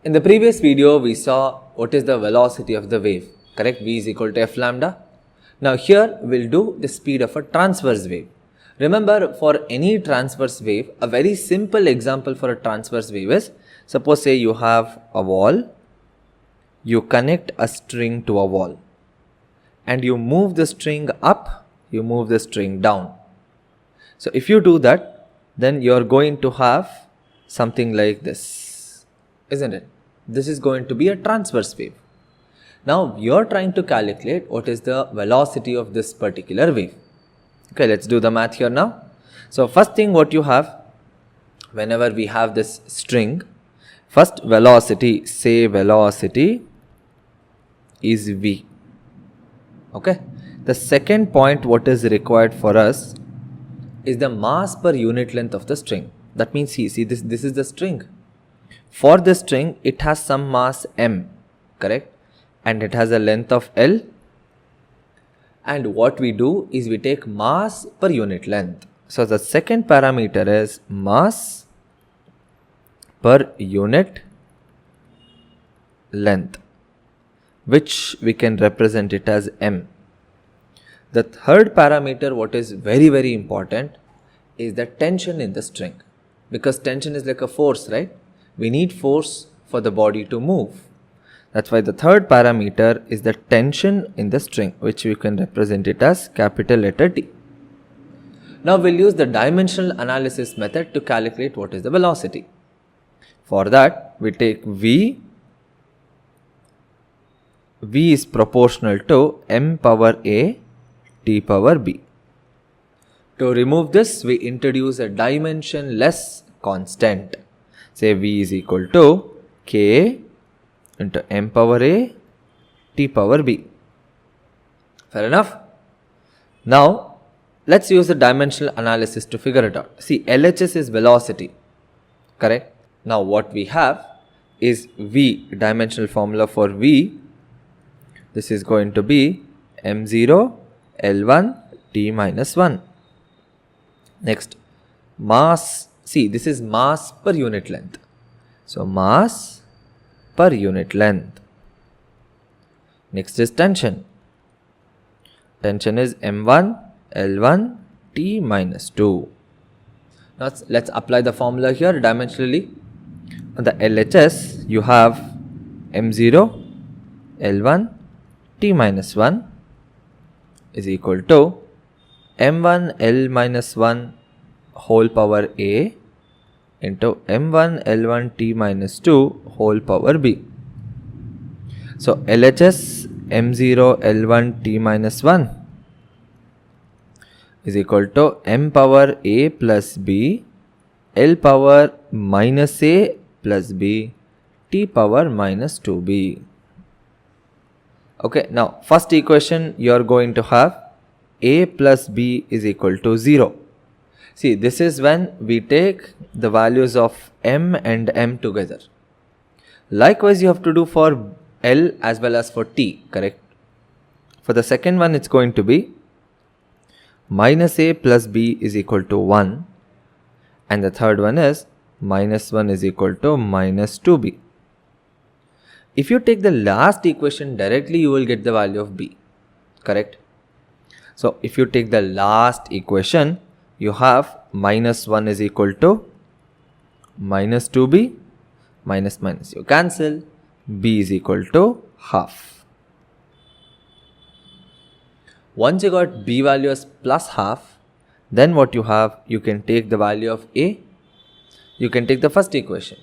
In the previous video, we saw what is the velocity of the wave, correct? V is equal to f lambda. Now here we'll do the speed of a transverse wave. Remember, for any transverse wave, a very simple example for a transverse wave is, suppose say you have a wall, you connect a string to a wall and you move the string up, you move the string down. So if you do that, then you're going to have something like this, isn't it? This is going to be a transverse wave. Now you're trying to calculate what is the velocity of this particular wave. Okay, let's do the math here now. So first thing what you have, whenever we have this string, first velocity, say velocity is v. Okay, the second point what is required for us is the mass per unit length of the string. That means see this is the string. For the string it has some mass m, correct, and it has a length of L, and what we do is we take mass per unit length. So the second parameter is mass per unit length, which we can represent it as m. The third parameter, what is very important, is the tension in the string, because tension is like a force, right? We need force for the body to move. That's why the third parameter is the tension in the string, which we can represent it as capital letter T. Now we'll use the dimensional analysis method to calculate what is the velocity. For that, we take V. V is proportional to m power a t power b. To remove this, we introduce a dimensionless constant. Say V is equal to k into m power a t power b. Fair enough? Now let's use the dimensional analysis to figure it out. See, LHS is velocity, correct? Now what we have is V, dimensional formula for V. This is going to be m0 L1 t minus 1. Next, mass. See, this is mass per unit length. So mass per unit length. Next is tension. Tension is m1 L1 t minus 2. Now let's apply the formula here dimensionally. On the LHS, you have m0 L1 t minus 1 is equal to m1 L minus 1 whole power a into m1 L1 t minus 2 whole power b. So LHS m0 L1 t minus 1 is equal to m power a plus b L power minus a plus b t power minus 2b. Okay, now first equation you are going to have a plus b is equal to 0. See, this is when we take the values of m and m together. Likewise, you have to do for L as well as for t, correct? For the second one, it's going to be minus a plus b is equal to 1. And the third one is minus 1 is equal to minus 2b. If you take the last equation directly, you will get the value of b, correct? So if you take the last equation, you have minus 1 is equal to minus 2b, minus minus you cancel, b is equal to half. Once you got b value as plus half, then what you have, you can take the value of a, you can take the first equation.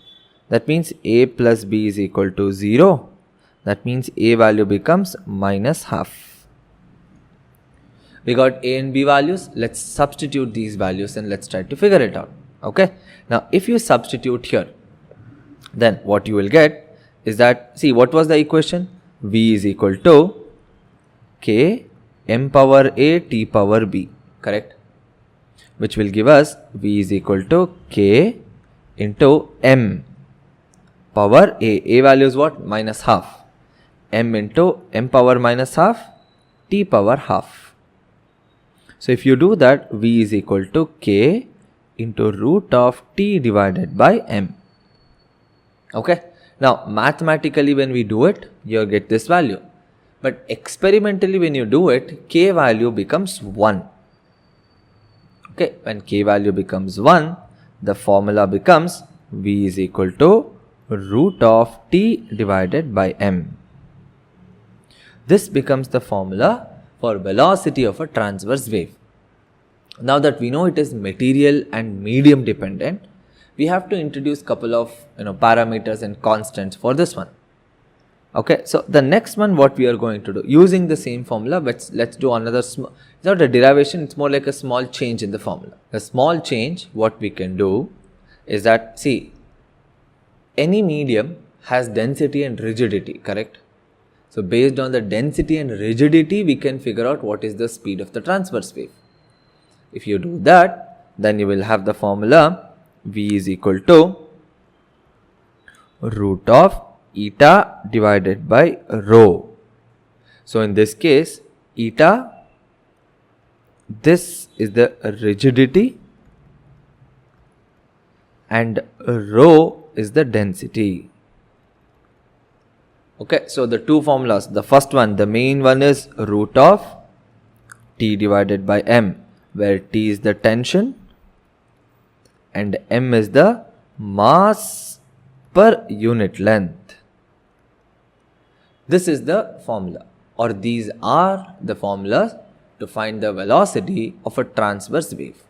That means a plus b is equal to 0. That means a value becomes minus half. We got a and b values. Let's substitute these values and let's try to figure it out. Okay. Now, if you substitute here, then what you will get is that, see, what was the equation? V is equal to k m power a t power b, correct? Which will give us V is equal to k into m power a. A value is what? Minus half. M into m power minus half, t power half. So if you do that, V is equal to k into root of t divided by m. Okay. Now, mathematically when we do it, you get this value. But experimentally when you do it, k value becomes 1. Okay, when k value becomes 1, the formula becomes v is equal to root of t divided by m. This becomes the formula for velocity of a transverse wave. Now that we know it is material and medium dependent, we have to introduce couple of parameters and constants for this one. Okay, so the next one what we are going to do, using the same formula, but let's do another it's not a derivation, it's more like a small change in the formula. The small change what we can do is that, see, any medium has density and rigidity, correct? So based on the density and rigidity, we can figure out what is the speed of the transverse wave. If you do that, then you will have the formula v is equal to root of eta divided by rho. So in this case, eta, this is the rigidity and rho is the density. Okay, so the two formulas, the first one, the main one is root of T divided by M, where T is the tension and M is the mass per unit length. This is the formula, or these are the formulas to find the velocity of a transverse wave.